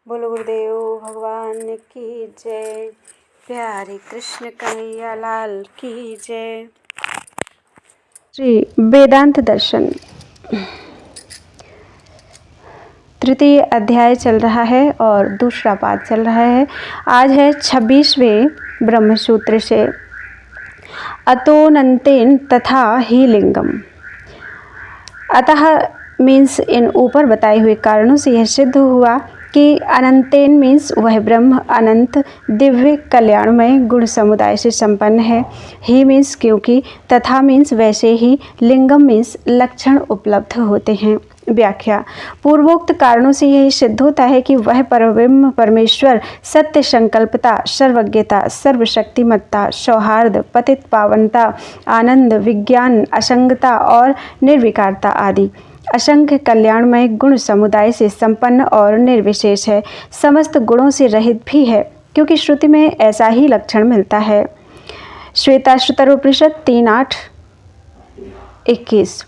बोलो गुरुदेव भगवान की जय। प्यारे कृष्ण कन्हैया लाल की जय। श्री वेदांत दर्शन तृतीय अध्याय चल रहा है और दूसरा पाठ चल रहा है। आज है 26वें ब्रह्मसूत्र से अतोनंतेन तथा ही लिंगम। अतः मीन्स इन ऊपर बताए हुए कारणों से यह सिद्ध हुआ कि अनंतेन मीन्स वह ब्रह्म अनंत दिव्य कल्याणमय गुण समुदाय से संपन्न है। ही मीन्स क्योंकि, तथा मीन्स वैसे ही, लिंगम मीन्स लक्षण उपलब्ध होते हैं। व्याख्या। पूर्वोक्त कारणों से यही सिद्ध होता है कि वह परब्रह्म परमेश्वर सत्य संकल्पता, सर्वज्ञता, सर्वशक्तिमत्ता, सौहार्द, पतित पावनता, आनंद, विज्ञान, असंगता और निर्विकारता आदि असंख्य कल्याणमय गुण समुदाय से संपन्न और निर्विशेष है। समस्त गुणों से रहित भी है, क्योंकि श्रुति में ऐसा ही लक्षण मिलता है। श्वेताश्वतरोपनिषद 3:8-21।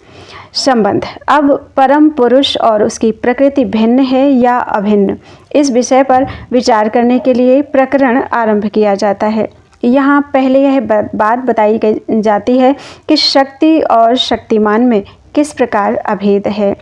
संबंध। अब परम पुरुष और उसकी प्रकृति भिन्न है या अभिन्न, इस विषय पर विचार करने के लिए प्रकरण आरंभ किया जाता है। यहाँ पहले यह बात बताई जाती है कि शक्ति और शक्तिमान में किस प्रकार अभेद है।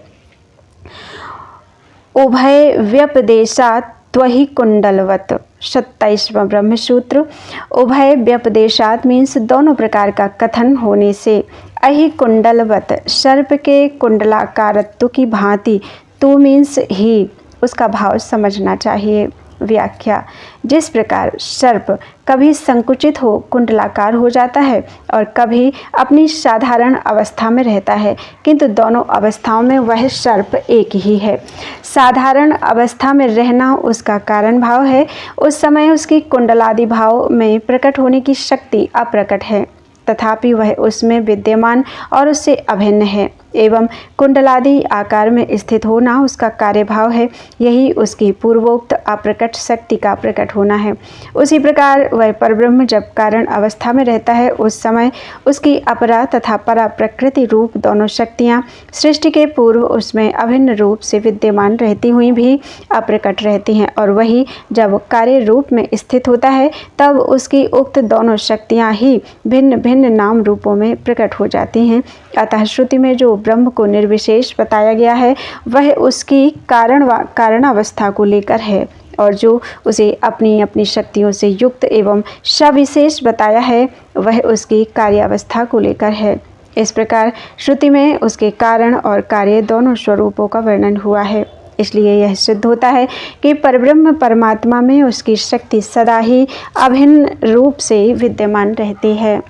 उभय व्यपदेशात् त्वहि कुंडलवत्। 27वां ब्रह्मसूत्र। उभय व्यपदेशात् मीन्स दोनों प्रकार का कथन होने से, अहि कुंडलवत् सर्प के कुंडलाकारत्व की भांति, तू मीन्स ही, उसका भाव समझना चाहिए। व्याख्या। जिस प्रकार सर्प कभी संकुचित हो कुंडलाकार हो जाता है और कभी अपनी साधारण अवस्था में रहता है, किंतु दोनों अवस्थाओं में वह सर्प एक ही है। साधारण अवस्था में रहना उसका कारण भाव है, उस समय उसकी कुंडलादि भाव में प्रकट होने की शक्ति अप्रकट है, तथापि वह उसमें विद्यमान और उससे अभिन्न है, एवं कुंडलादि आकार में स्थित होना उसका कार्यभाव है। यही उसकी पूर्वोक्त अप्रकट शक्ति का प्रकट होना है। उसी प्रकार वह परब्रह्म जब कारण अवस्था में रहता है, उस समय उसकी अपरा तथा परा प्रकृति रूप दोनों शक्तियाँ सृष्टि के पूर्व उसमें अभिन्न रूप से विद्यमान रहती हुई भी अप्रकट रहती हैं, और वही जब कार्य रूप में स्थित होता है, तब उसकी उक्त दोनों शक्तियाँ ही भिन्न भिन्न नाम रूपों में प्रकट हो जाती हैं। अतः श्रुति में जो ब्रह्म को निर्विशेष बताया गया है, वह उसकी कारणावस्था को लेकर है, और जो उसे अपनी अपनी शक्तियों से युक्त एवं सविशेष बताया है, वह उसकी कार्यावस्था को लेकर है। इस प्रकार श्रुति में उसके कारण और कार्य दोनों स्वरूपों का वर्णन हुआ है। इसलिए यह सिद्ध होता है कि परब्रह्म परमात्मा में उसकी शक्ति सदा ही अभिन्न रूप से विद्यमान रहती है।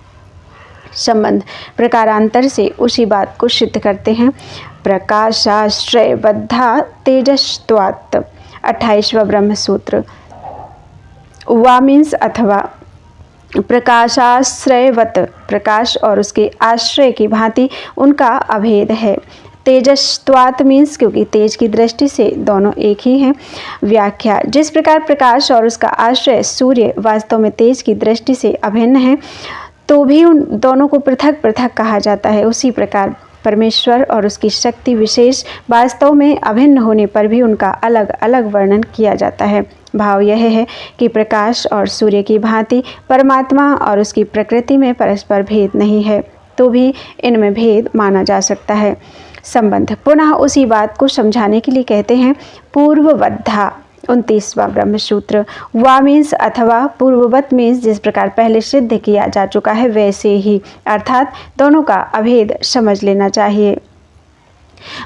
संबंध। प्रकारांतर से उसी बात को सिद्ध करते हैं। प्रकाशाश्रयबद्धा तेजस्त्वात्। 28वां ब्रह्मसूत्र। वा मीन्स अथवा। प्रकाशाश्रयवत् प्रकाश और उसके आश्रय की भांति उनका अभेद है। तेजस्त्वात् मीन्स क्योंकि तेज की दृष्टि से दोनों एक ही हैं। व्याख्या। जिस प्रकार प्रकाश और उसका आश्रय सूर्य वास्तव में तेज की दृष्टि से अभिन्न है, तो भी उन दोनों को पृथक पृथक कहा जाता है, उसी प्रकार परमेश्वर और उसकी शक्ति विशेष वास्तव में अभिन्न होने पर भी उनका अलग अलग वर्णन किया जाता है। भाव यह है कि प्रकाश और सूर्य की भांति परमात्मा और उसकी प्रकृति में परस्पर भेद नहीं है, तो भी इनमें भेद माना जा सकता है। संबंध। पुनः उसी बात को समझाने के लिए कहते हैं पूर्ववद्धा। 29वां ब्रह्मसूत्र। वा मीन्स अथवा, पूर्ववत मीन्स जिस प्रकार पहले सिद्ध किया जा चुका है वैसे ही, अर्थात दोनों का अभेद समझ लेना चाहिए।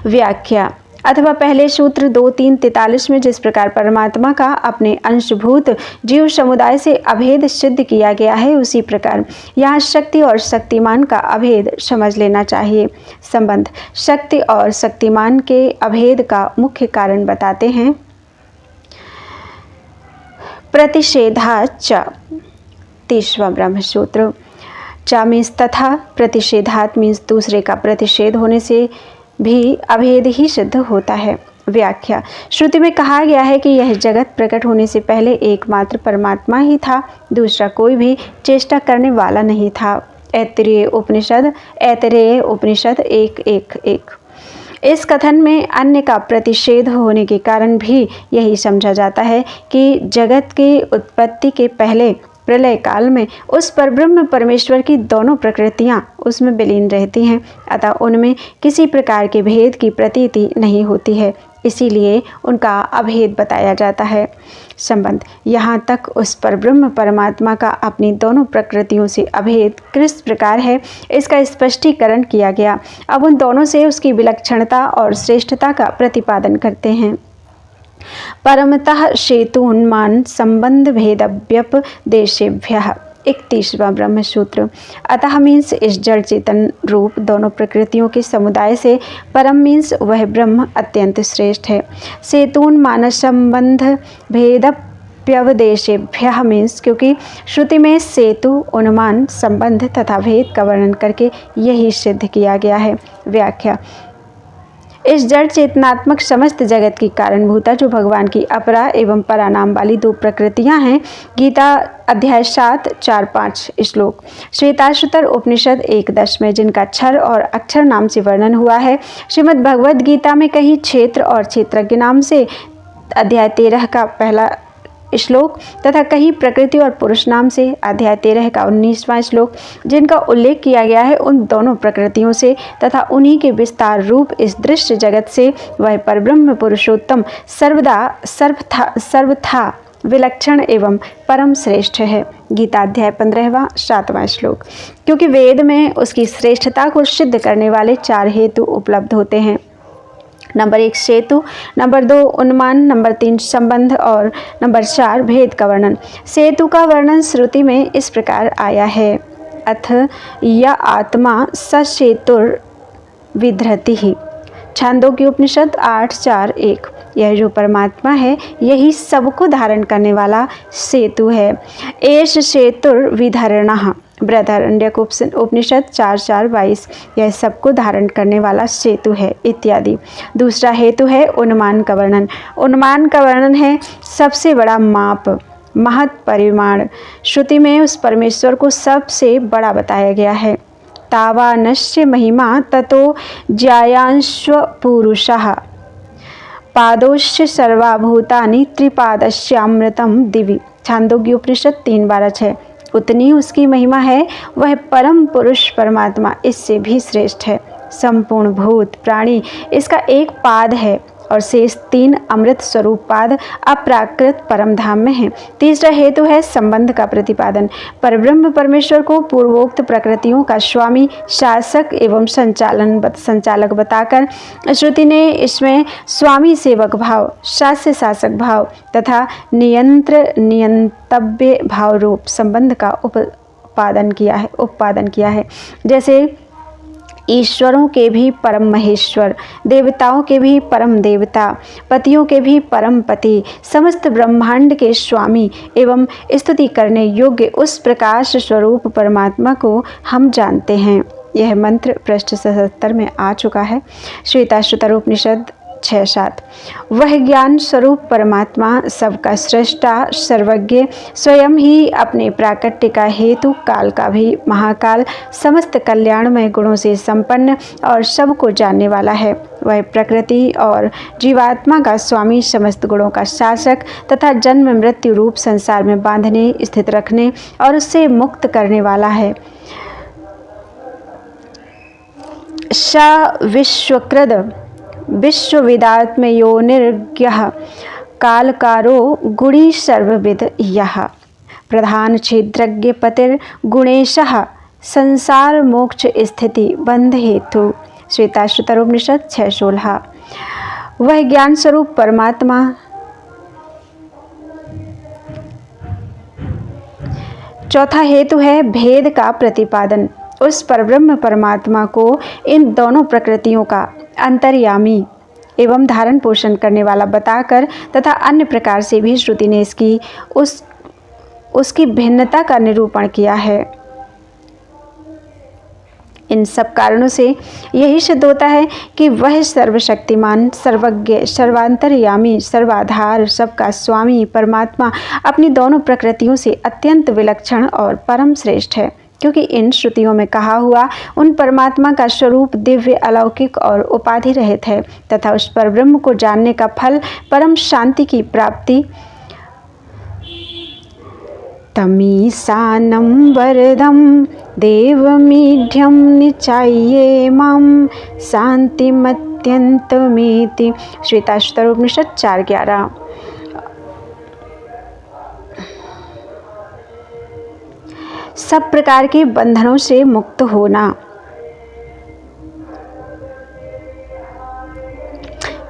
व्याख्या। अथवा पहले सूत्र 2:3-43 में जिस प्रकार परमात्मा का अपने अंशभूत जीव समुदाय से अभेद सिद्ध किया गया है, उसी प्रकार यहाँ शक्ति और शक्तिमान का अभेद समझ लेना चाहिए। संबंध। शक्ति और शक्तिमान के अभेद का मुख्य कारण बताते हैं। प्रतिषेधाच्च। 30वां ब्रह्मसूत्र। च मीन्स तथा, प्रतिषेधात् मीन्स दूसरे का प्रतिषेध होने से भी अभेद ही सिद्ध होता है। व्याख्या। श्रुति में कहा गया है कि यह जगत प्रकट होने से पहले एकमात्र परमात्मा ही था, दूसरा कोई भी चेष्टा करने वाला नहीं था। ऐतरेय उपनिषद 1:1-1। इस कथन में अन्य का प्रतिषेध होने के कारण भी यही समझा जाता है कि जगत की उत्पत्ति के पहले प्रलय काल में उस परब्रह्म परमेश्वर की दोनों प्रकृतियां उसमें विलीन रहती हैं, अतः उनमें किसी प्रकार के भेद की प्रतीति नहीं होती है, इसीलिए उनका अभेद बताया जाता है। संबंध यहाँ तक उस परब्रह्म परमात्मा का अपनी दोनों प्रकृतियों से अभेद किस प्रकार है, इसका स्पष्टीकरण किया गया। अब उन दोनों से उसकी विलक्षणता और श्रेष्ठता का प्रतिपादन करते हैं। परमतः शेतून्मान संबंध भेदव्यपदेशेभ्यः 31वां ब्रह्मसूत्र। अतः मीन्स इस जड़ चेतन रूप दोनों प्रकृतियों के समुदाय से परम मीन्स वह ब्रह्म अत्यंत श्रेष्ठ है। सेतून्मान संबंध भेदव्यपदेशेभ्यः मीन्स क्योंकि श्रुति में सेतु, अनुमान, संबंध तथा भेद का वर्णन करके यही सिद्ध किया गया है। व्याख्या। इस जड़ चेतनात्मक समस्त जगत की कारणभूता जो भगवान की अपरा एवं परा नाम वाली दो प्रकृतियां हैं। गीता अध्याय 7 4-5 श्लोक। श्वेताश्वतर उपनिषद 1-10 में जिनका क्षर और अक्षर नाम से वर्णन हुआ है। श्रीमद् भगवद गीता में कहीं क्षेत्र और क्षेत्रज्ञ नाम से अध्याय 13 का पहला श्लोक तथा कहीं प्रकृति और पुरुष नाम से अध्याय 13 का 19वां श्लोक जिनका उल्लेख किया गया है। उन दोनों प्रकृतियों से तथा उन्हीं के विस्तार रूप इस दृश्य जगत से वह परब्रह्म पुरुषोत्तम सर्वथा विलक्षण एवं परम श्रेष्ठ है। गीता अध्याय 15वां 7वां श्लोक। क्योंकि वेद में उसकी श्रेष्ठता को सिद्ध करने वाले 4 हेतु उपलब्ध होते हैं। नंबर 1 सेतु, नंबर 2 अनुमान, नंबर 3 संबंध और नंबर 4 भेद का वर्णन। सेतु का वर्णन श्रुति में इस प्रकार आया है। अथ या आत्मा ससेतुर विधृति ही। छांदोग्य उपनिषद 8:4-1। यह जो परमात्मा है यही सबको धारण करने वाला सेतु है। एष सेतुर विधरणः। बृहदारण्यक उपनिषद 4:4-22। यह सबको धारण करने वाला सेतु है इत्यादि। दूसरा हेतु है अनुमान का वर्णन। अनुमान का वर्णन है सबसे बड़ा माप, महत् परिमाण। श्रुति में उस परमेश्वर को सबसे बड़ा बताया गया है। तावानस्य महिमा ततो ज्यायांश्व पुरुषः पादोश्च सर्वाभूतानि त्रिपादस्यामृतम दिवि। छांदोग्य उपनिषद 3:12-6। उतनी उसकी महिमा है, वह परम पुरुष परमात्मा इससे भी श्रेष्ठ है। संपूर्ण भूत प्राणी इसका एक पाद है और शेष 3 अमृत स्वरूप पाद अप्राकृत परम धाम में है। तीसरा हेतु है संबंध का प्रतिपादन। परब्रह्म परमेश्वर को पूर्वोक्त प्रकृतियों का स्वामी, शासक एवं संचालक बताकर श्रुति ने इसमें स्वामी सेवक भाव, शास्य शासक भाव तथा नियंतव्य भाव रूप संबंध का उत्पादन किया है। जैसे ईश्वरों के भी परम महेश्वर, देवताओं के भी परम देवता, पतियों के भी परम पति, समस्त ब्रह्मांड के स्वामी एवं स्तुति करने योग्य उस प्रकाश स्वरूप परमात्मा को हम जानते हैं। यह मंत्र पृष्ठ 77 में आ चुका है। श्वेताश्वतर उपनिषद 6-7। वह ज्ञान स्वरूप परमात्मा सबका सृष्टा, सर्वज्ञ, स्वयं ही अपने प्राकट्य का हेतु, काल का भी महाकाल, समस्त कल्याणमय गुणों से संपन्न और सबको जानने वाला है। वह प्रकृति और जीवात्मा का स्वामी, समस्त गुणों का शासक तथा जन्म मृत्यु रूप संसार में बांधने, स्थित रखने और उससे मुक्त करने वाला है। स विश्वकृद विश्वविदात्मयोनिर्ज्ञः कालकारो गुणी सर्वविद यः प्रधान छिद्रज्ञ पतिर्गुणेशः संसार मोक्ष स्थिति बंध हेतु। श्वेताश्वतर उपनिषद 6:16। वह ज्ञान स्वरूप परमात्मा चौथा हेतु है भेद का प्रतिपादन। उस परब्रह्म परमात्मा को इन दोनों प्रकृतियों का अंतर्यामी एवं धारण पोषण करने वाला बताकर तथा अन्य प्रकार से भी श्रुति ने उसकी भिन्नता का निरूपण किया है। इन सब कारणों से यही सिद्ध होता है कि वह सर्वशक्तिमान, सर्वज्ञ, सर्वांतर्यामी, सर्वाधार, सबका स्वामी परमात्मा अपनी दोनों प्रकृतियों से अत्यंत विलक्षण और परम श्रेष्ठ है। क्योंकि इन श्रुतियों में कहा हुआ उन परमात्मा का स्वरूप दिव्य, अलौकिक और उपाधि रहित है तथा उस पर ब्रह्म को जानने का फल परम शांति की प्राप्ति तमीसानं वरदं देवमीढ्यं निचाये मां शान्तिमत्यन्तमेति। श्वेताश्वतर उपनिषद 4:11। सब प्रकार के बंधनों से मुक्त होना।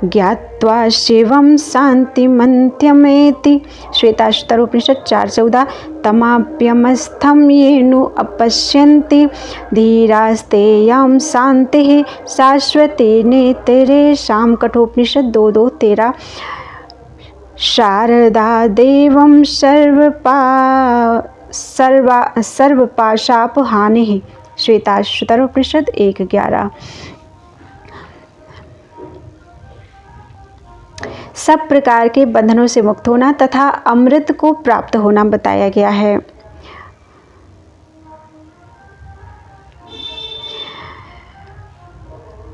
ज्ञात्वा शिवं शान्तिमन्त्यमेति। श्वेताश्वतर उपनिषद 4:14। तमाप्यमस्थं येनु अपश्यन्ति धीरास्तेयां शान्तिः शाश्वती नेतरेषां। कठोपनिषद 2:2-13। शारदा देवं सर्वपाशापहानिः। श्वेताश्वतर उपनिषद 1:11। सब प्रकार के बंधनों से मुक्त होना तथा अमृत को प्राप्त होना बताया गया है।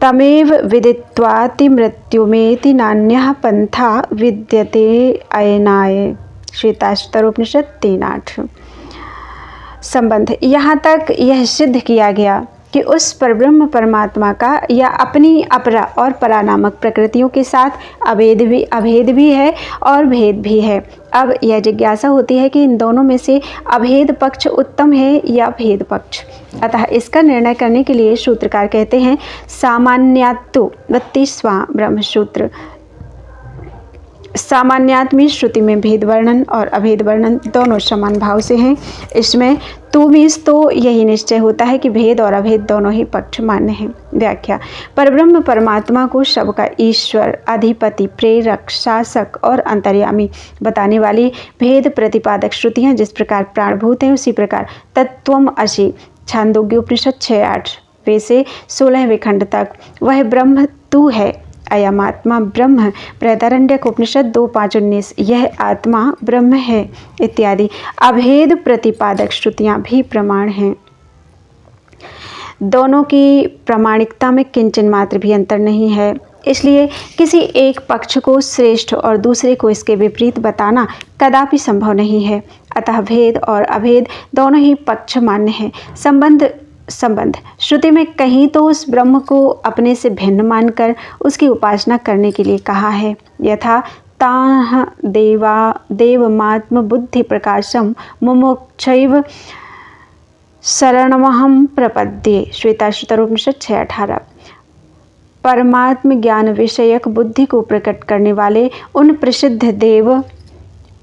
तमेव विदित्वाति मृत्युमेति नान्यः पंथा विद्यते अयनाय। श्वेताश्वतर उपनिषद 3:8। संबंध। यहाँ तक यह सिद्ध किया गया कि उस परब्रह्म परमात्मा का या अपनी अपरा और परा नामक प्रकृतियों के साथ अभेद भी है और भेद भी है। अब यह जिज्ञासा होती है कि इन दोनों में से अभेद पक्ष उत्तम है या भेद पक्ष। अतः इसका निर्णय करने के लिए सूत्रकार कहते हैं सामान्यात्तु 32वां ब्रह्मसूत्र। सामान्यात में श्रुति में भेद वर्णन और अभेद वर्णन दोनों समान भाव से हैं। इसमें तो यही निश्चय होता है कि भेद और अभेद दोनों ही पक्ष मान्य हैं। व्याख्या। परब्रह्म परमात्मा को सबका ईश्वर, अधिपति, प्रेरक, शासक और अंतर्यामी बताने वाली भेद प्रतिपादक श्रुतियाँ जिस प्रकार प्राणभूत हैं उसी प्रकार तत्त्वमसि छांदोग्य उपनिषद 6:8 वे से 16वें खंड तक वह ब्रह्म तू है, अयम आत्मा ब्रह्म। बृहदारण्यक उपनिषद 2:5-19 यह आत्मा ब्रह्म है इत्यादि अभेद प्रतिपादक श्रुतियाँ भी प्रमाण हैं। दोनों की प्रामाणिकता में किंचन मात्र भी अंतर नहीं है। इसलिए किसी एक पक्ष को श्रेष्ठ और दूसरे को इसके विपरीत बताना कदापि संभव नहीं है। अतः भेद और अभेद दोनों ही पक्ष मान्य हैं। संबंध। श्रुति में कहीं तो उस ब्रह्म को अपने से भिन्न मानकर उसकी उपासना करने के लिए कहा है। यथा ताह देवमात्म बुद्धि प्रकाशम मुमुक्षैव शरणमहं प्रपद्ये। श्वेताश्वतर उपनिषद 6:18 परमात्म ज्ञान विषयक बुद्धि को प्रकट करने वाले उन प्रसिद्ध देव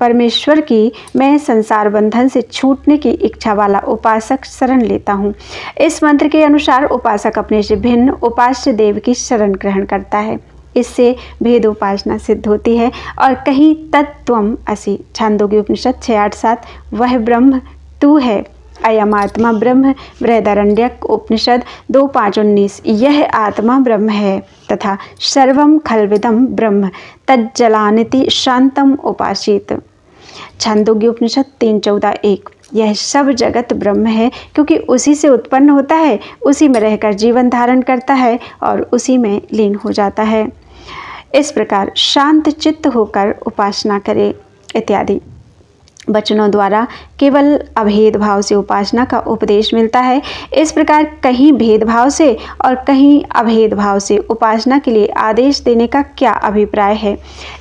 परमेश्वर की मैं संसार बंधन से छूटने की इच्छा वाला उपासक शरण लेता हूँ। इस मंत्र के अनुसार उपासक अपने से भिन्न उपास्य देव की शरण ग्रहण करता है। इससे भेद उपासना सिद्ध होती है। और कहीं तत्त्वम असि छांदोग्य उपनिषद 6:8-7 वह ब्रह्म तू है, अयम आत्मा ब्रह्म। बृहदारण्यक उपनिषद 2:5-19 यह आत्मा ब्रह्म है तथा सर्वम खल्विदम ब्रह्म तज्जलानिति शांतम उपासित। छांदोग्य उपनिषद 3:14-1 यह सब जगत ब्रह्म है क्योंकि उसी से उत्पन्न होता है, उसी में रहकर जीवन धारण करता है और उसी में लीन हो जाता है। इस प्रकार शांत चित्त होकर उपासना करे इत्यादि वचनों द्वारा केवल अभेद भाव से उपासना का उपदेश मिलता है। इस प्रकार कहीं भेदभाव से और कहीं अभेद भाव से उपासना के लिए आदेश देने का क्या अभिप्राय है?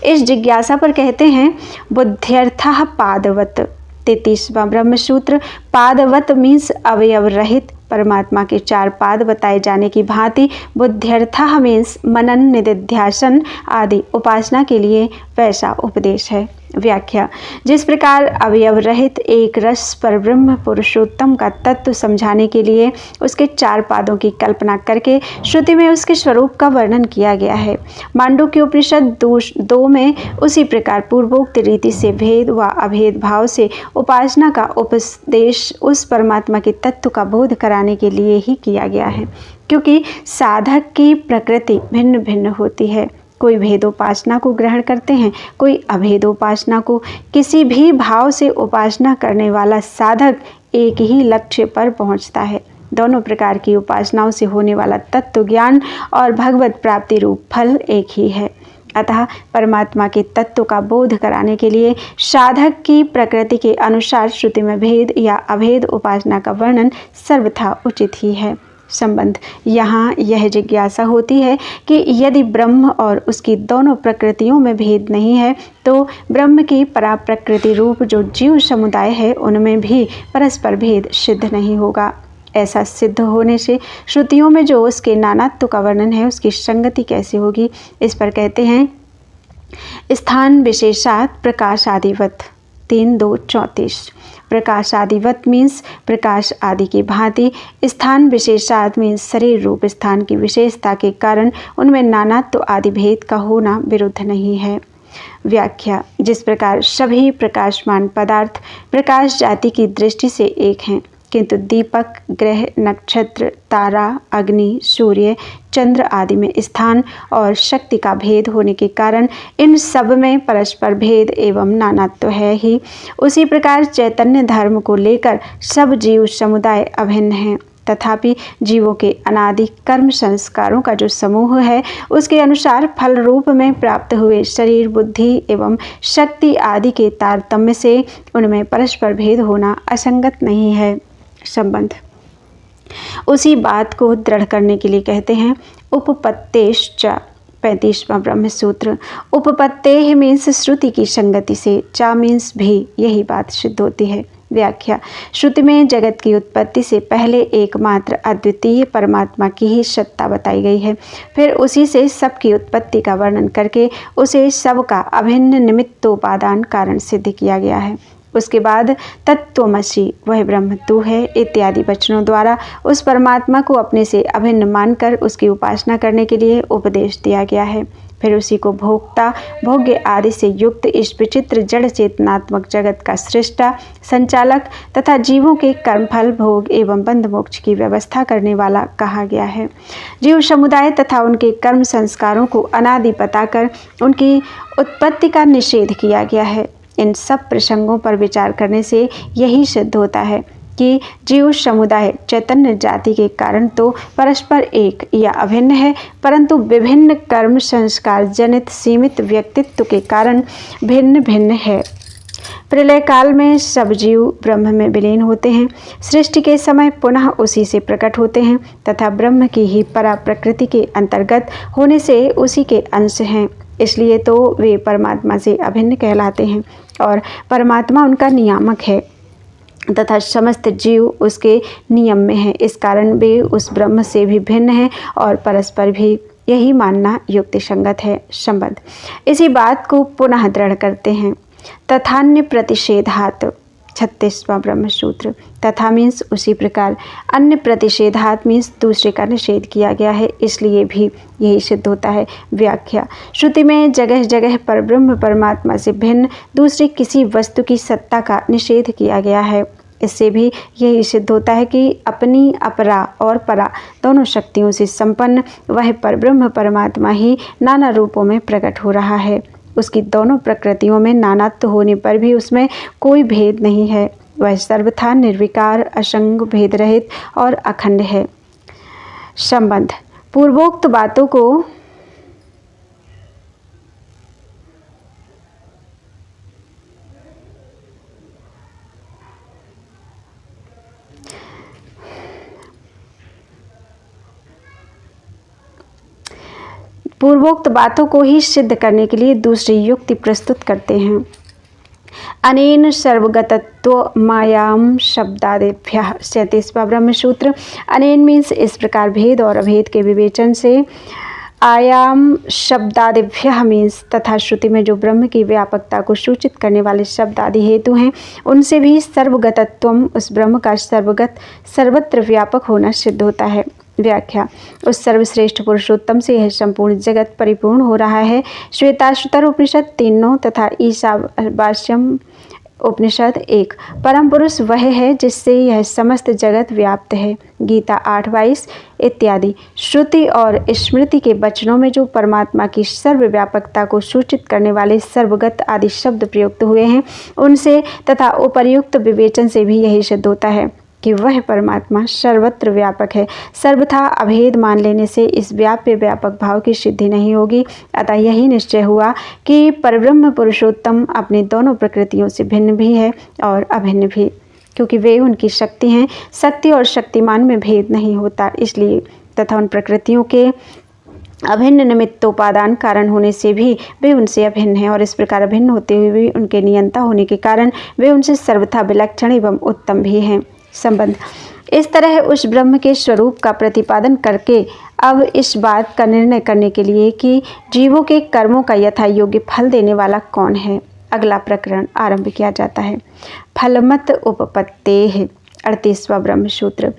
इस जिज्ञासा पर कहते हैं बुद्ध्यर्थः पादवत। 33वां ब्रह्मसूत्र। पादवत मीन्स अवयव रहित परमात्मा के 4 पाद बताए जाने की भांति बुद्ध्यर्थः मीन्स मनन, निदिध्यासन आदि उपासना के लिए वैसा उपदेश है। व्याख्या। जिस प्रकार अवयव रहित एक रस पर ब्रह्म पुरुषोत्तम का तत्व समझाने के लिए उसके 4 पादों की कल्पना करके श्रुति में उसके स्वरूप का वर्णन किया गया है, मांडुक्य उपनिषद 2 में उसी प्रकार पूर्वोक्त रीति से भेद व अभेद भाव से उपासना का उपदेश उस परमात्मा के तत्व का बोध कराने के लिए ही किया गया है। क्योंकि साधक की प्रकृति भिन्न भिन्न होती है, कोई भेदोपासना को ग्रहण करते हैं, कोई अभेदोपासना को। किसी भी भाव से उपासना करने वाला साधक एक ही लक्ष्य पर पहुंचता है। दोनों प्रकार की उपासनाओं से होने वाला तत्व ज्ञान और भगवत प्राप्ति रूप फल एक ही है। अतः परमात्मा के तत्व का बोध कराने के लिए साधक की प्रकृति के अनुसार श्रुति में भेद या अभेद उपासना का वर्णन सर्वथा उचित ही है। संबंध यहाँ यह जिज्ञासा होती है कि यदि ब्रह्म और उसकी दोनों प्रकृतियों में भेद नहीं है तो ब्रह्म की परा प्रकृति रूप जो जीव समुदाय है उनमें भी परस्पर भेद सिद्ध नहीं होगा। ऐसा सिद्ध होने से श्रुतियों में जो उसके नानात्व का वर्णन है उसकी संगति कैसे होगी। इस पर कहते हैं स्थान विशेषात प्रकाश आदिवत 3:2-34। प्रकाश आदिवत मीन्स प्रकाश आदि की भांति, स्थान विशेषात मीन्स शरीर रूप स्थान की विशेषता के कारण उनमें नानात्व आदि भेद का होना विरुद्ध नहीं है। व्याख्या। जिस प्रकार सभी प्रकाशमान पदार्थ प्रकाश जाति की दृष्टि से एक हैं, किंतु दीपक, ग्रह, नक्षत्र, तारा, अग्नि, सूर्य, चंद्र आदि में स्थान और शक्ति का भेद होने के कारण इन सब में परस्पर भेद एवं नानात्व है ही, उसी प्रकार चैतन्य धर्म को लेकर सब जीव समुदाय अभिन्न हैं। तथापि जीवों के अनादि कर्म संस्कारों का जो समूह है उसके अनुसार फल रूप में प्राप्त हुए शरीर, बुद्धि एवं शक्ति आदि के तारतम्य से उनमें परस्पर भेद होना असंगत नहीं है। संबंध। उसी बात को दृढ़ करने के लिए कहते हैं उपपत्तेश्च 35वां ब्रह्म सूत्र। उपपत्ते मीन्स श्रुति की संगति से, चा मीन्स भी, यही बात सिद्ध होती है। व्याख्या। श्रुति में जगत की उत्पत्ति से पहले एकमात्र अद्वितीय परमात्मा की ही सत्ता बताई गई है। फिर उसी से सबकी उत्पत्ति का वर्णन करके उसे सबका अभिन्न निमित्तोपादान कारण सिद्ध किया गया है। उसके बाद तत्त्वमसि वह ब्रह्म तू है इत्यादि वचनों द्वारा उस परमात्मा को अपने से अभिन्न मानकर उसकी उपासना करने के लिए उपदेश दिया गया है। फिर उसी को भोक्ता, भोग्य आदि से युक्त इस विचित्र जड़ चेतनात्मक जगत का सृष्टा, संचालक तथा जीवों के कर्मफल, भोग एवं बंध मोक्ष की व्यवस्था करने वाला कहा गया है। जीव समुदाय तथा उनके कर्म संस्कारों को अनादि बताकर उनकी उत्पत्ति का निषेध किया गया है। इन सब प्रसंगों पर विचार करने से यही सिद्ध होता है कि जीव समुदाय चैतन्य जाति के कारण तो परस्पर एक या अभिन्न है, परंतु विभिन्न कर्म संस्कार जनित सीमित व्यक्तित्व के कारण भिन्न भिन्न है। प्रलय काल में सब जीव ब्रह्म में विलीन होते हैं, सृष्टि के समय पुनः उसी से प्रकट होते हैं तथा ब्रह्म की ही परा प्रकृति के अंतर्गत होने से उसी के अंश हैं। इसलिए तो वे परमात्मा से अभिन्न कहलाते हैं और परमात्मा उनका नियामक है तथा समस्त जीव उसके नियम में हैं। इस कारण वे उस ब्रह्म से भी भिन्न हैं और परस्पर भी, यही मानना युक्ति संगत है। संबंध। इसी बात को पुनः दृढ़ करते हैं तथान्य प्रतिषेधात् 36वां ब्रह्म सूत्र। तथा मीन्स उसी प्रकार, अन्य प्रतिषेधात् मीन्स दूसरे का निषेध किया गया है, इसलिए भी यही सिद्ध होता है। व्याख्या। श्रुति में जगह जगह पर ब्रह्म परमात्मा से भिन्न दूसरी किसी वस्तु की सत्ता का निषेध किया गया है। इससे भी यही सिद्ध होता है कि अपनी अपरा और परा दोनों शक्तियों से संपन्न वह परब्रह्म परमात्मा ही नाना रूपों में प्रकट हो रहा है। उसकी दोनों प्रकृतियों में नानात्व होने पर भी उसमें कोई भेद नहीं है। वह सर्वथा निर्विकार, असंग, भेद रहित और अखंड है। संबंध। पूर्वोक्त बातों को ही सिद्ध करने के लिए दूसरी युक्ति प्रस्तुत करते हैं। अनेन सर्वगतत्व मायाम शब्दादिभ्यः 37वां ब्रह्म सूत्र। अनेन मीन्स इस प्रकार भेद और अभेद के विवेचन से, आयाम शब्दादिभ्यः मीन्स तथा श्रुति में जो ब्रह्म की व्यापकता को सूचित करने वाले शब्द आदि हेतु हैं उनसे भी सर्वगतत्वम उस ब्रह्म का सर्वगत सर्वत्र व्यापक होना सिद्ध होता है। व्याख्या। उस सर्वश्रेष्ठ पुरुषोत्तम से यह संपूर्ण जगत परिपूर्ण हो रहा है। श्वेताश्वतर उपनिषद 3 तथा ईशावास्यम उपनिषद 1। परम पुरुष वह है जिससे यह समस्त जगत व्याप्त है। गीता 8:22 इत्यादि। श्रुति और स्मृति के वचनों में जो परमात्मा की सर्वव्यापकता को सूचित करने वाले सर्वगत आदि शब्द प्रयुक्त हुए हैं, उनसे तथा उपर्युक्त विवेचन से भी यही सिद्ध होता है कि वह परमात्मा सर्वत्र व्यापक है। सर्वथा अभेद मान लेने से इस व्याप्य व्यापक भाव की सिद्धि नहीं होगी। अतः यही निश्चय हुआ कि परब्रह्म पुरुषोत्तम अपनी दोनों प्रकृतियों से भिन्न भी है और अभिन्न भी, क्योंकि वे उनकी शक्ति हैं। शक्ति और शक्तिमान में भेद नहीं होता, इसलिए तथा उन प्रकृतियों के अभिन्न निमित्तोपादान कारण होने से भी वे उनसे अभिन्न हैं, और इस प्रकार अभिन्न होते हुए भी उनके नियंता होने के कारण वे उनसे सर्वथा विलक्षण एवं उत्तम भी हैं। संबंध। इस तरह उस ब्रह्म के स्वरूप का प्रतिपादन करके अब इस बात का निर्णय करने के लिए कि जीवों के कर्मों का यथा योग्य फल देने वाला कौन है, अगला प्रकरण आरंभ किया जाता है। फलमत उपपत्तेः 38वां ब्रह्म सूत्र।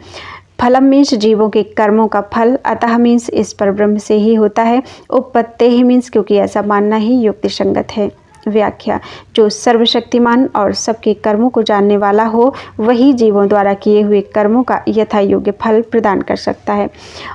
फलम मीन्स जीवों के कर्मों का फल, अतः मीन्स इस पर ब्रह्म से ही होता है। उपपत्तेः मीन्स क्योंकि ऐसा मानना ही युक्ति संगत है। व्याख्या। जो सर्वशक्तिमान और सबके कर्मों को जानने वाला हो, वही जीवों द्वारा किए हुए कर्मों का यथा योग्य फल प्रदान कर सकता है।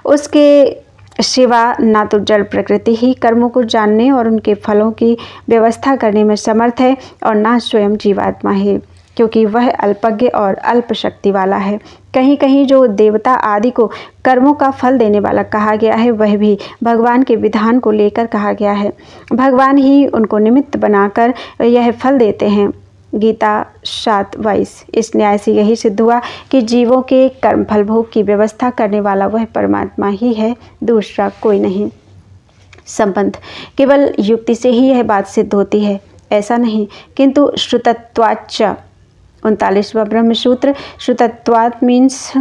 उसके सिवा ना तो जड़ प्रकृति ही कर्मों को जानने और उनके फलों की व्यवस्था करने में समर्थ है, और ना स्वयं जीवात्मा है, क्योंकि वह अल्पज्ञ और अल्प शक्ति वाला है। कहीं कहीं जो देवता आदि को कर्मों का फल देने वाला कहा गया है, वह भी भगवान के विधान को लेकर कहा गया है। भगवान ही उनको निमित्त बनाकर यह फल देते हैं। गीता 7:22। इस न्याय से यही सिद्ध हुआ कि जीवों के कर्म फल भोग की व्यवस्था करने वाला वह परमात्मा ही है, दूसरा कोई नहीं। संबंध। केवल युक्ति से ही यह बात सिद्ध होती है ऐसा नहीं, किंतु श्रुतत्वाच्च 39वां ब्रह्म सूत्र। श्रुतत्वात् मीन्स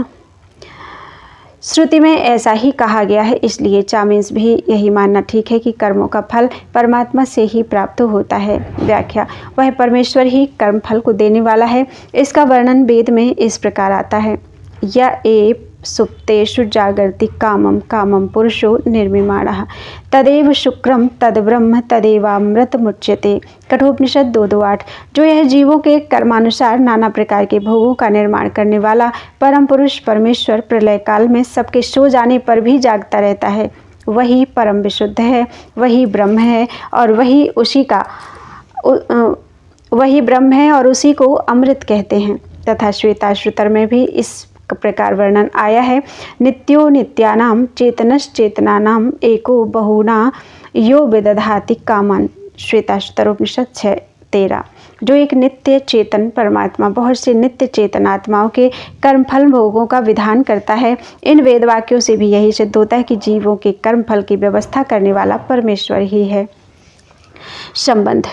श्रुति में ऐसा ही कहा गया है, इसलिए चा मीन्स भी यही मानना ठीक है कि कर्मों का फल परमात्मा से ही प्राप्त होता है। व्याख्या। वह परमेश्वर ही कर्म फल को देने वाला है। इसका वर्णन वेद में इस प्रकार आता है। य ए सुप्तेषु जागर्ति कामम कामम पुरुषो निर्मिमाणः तदेव शुक्रम तद ब्रह्म तदेवामृत मुच्यते। कठोपनिषद 2:2-8। जो यह जीवों के कर्मानुसार नाना प्रकार के भोगों का निर्माण करने वाला परम पुरुष परमेश्वर प्रलय काल में सबके सो जाने पर भी जागता रहता है, वही परम विशुद्ध है, वही ब्रह्म है और वही ब्रह्म है और उसी को अमृत कहते हैं। तथा श्वेताश्रुतर में भी इस प्रकार वर्णन आया है। नित्यो नित्यानाम चेतनश्चेतनानाम एको बहुना यो विदधाति कामान। श्वेताश्रुतरोपनिषद 6:13। जो एक नित्य चेतन परमात्मा बहुत से नित्य चेतनात्माओं के कर्मफल भोगों का विधान करता है। इन वेद वाक्यों से भी यही सिद्ध होता है कि जीवों के कर्मफल की व्यवस्था करने वाला परमेश्वर ही है। संबंध।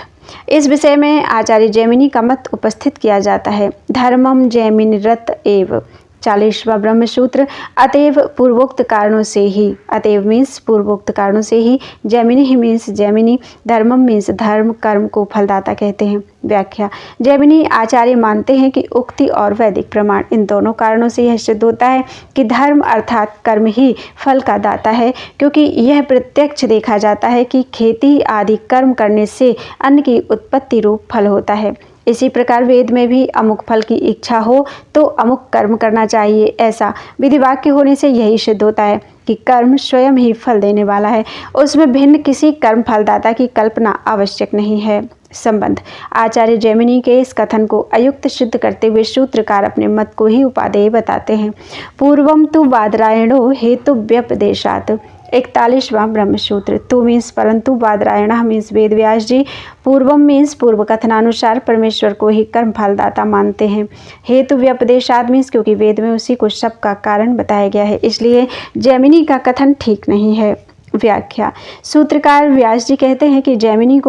इस विषय में आचार्य जैमिनी का मत उपस्थित किया जाता है। धर्मम जैमिनिरत एव 40वां ब्रह्म सूत्र। अतएव पूर्वोक्त कारणों से ही, अतएव मीन्स पूर्वोक्त कारणों से ही, जैमिनी ही मीन्स जैमिनी, धर्मम मीन्स धर्म, कर्म को फलदाता कहते हैं। व्याख्या। जैमिनी आचार्य मानते हैं कि उक्ति और वैदिक प्रमाण इन दोनों कारणों से यह सिद्ध होता है कि धर्म अर्थात कर्म ही फल का दाता है, क्योंकि यह प्रत्यक्ष देखा जाता है कि खेती आदि कर्म करने से अन्न की उत्पत्ति रूप फल होता है। इसी प्रकार वेद में भी अमुक फल की इच्छा हो तो अमुक कर्म करना चाहिए, ऐसा विधिवाक्य होने से यही सिद्ध होता है कि कर्म स्वयं ही फल देने वाला है, उसमें भिन्न किसी कर्म फलदाता की कल्पना आवश्यक नहीं है। संबंध। आचार्य जैमिनी के इस कथन को अयुक्त सिद्ध करते हुए सूत्रकार अपने मत को ही उपादेय बताते हैं। पूर्वम तु बादरायणो हेतु व्यपदेशात् 41वां ब्रह्म सूत्र। तु मीन्स परंतु, बादरायण मीन्स वेद व्यास जी, पूर्वम मीन्स पूर्व कथनानुसार परमेश्वर को ही कर्म फलदाता मानते हैं। हेतु व्यपदेशाद मीन्स क्योंकि वेद में उसी को सब का कारण बताया गया है, इसलिए जैमिनी का कथन ठीक नहीं है। व्याख्या। सूत्रकार व्यास जी कहते हैं कि जैमिनी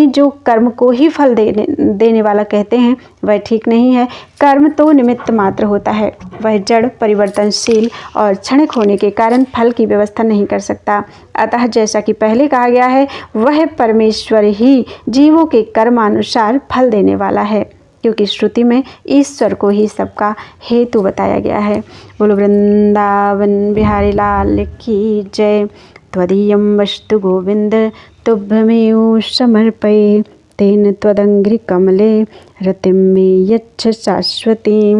जो कर्म को ही फल देने वाला कहते हैं वह ठीक नहीं है। कर्म तो निमित्त मात्र होता है, वह जड़, परिवर्तनशील और क्षणिक होने के कारण फल की व्यवस्था नहीं कर सकता। अतः जैसा कि पहले कहा गया है, वह परमेश्वर ही जीवों के कर्मानुसार फल देने वाला है, क्योंकि श्रुति में ईश्वर को ही सबका हेतु बताया गया है। बोलो वृंदावन बिहारी लाल की जय। त्वदीयं वस्तु गोविंद तुभ्यमेव समर्पये। तेन त्वदङ्घ्रिकमले रतिं मे यच्छ शाश्वतीं।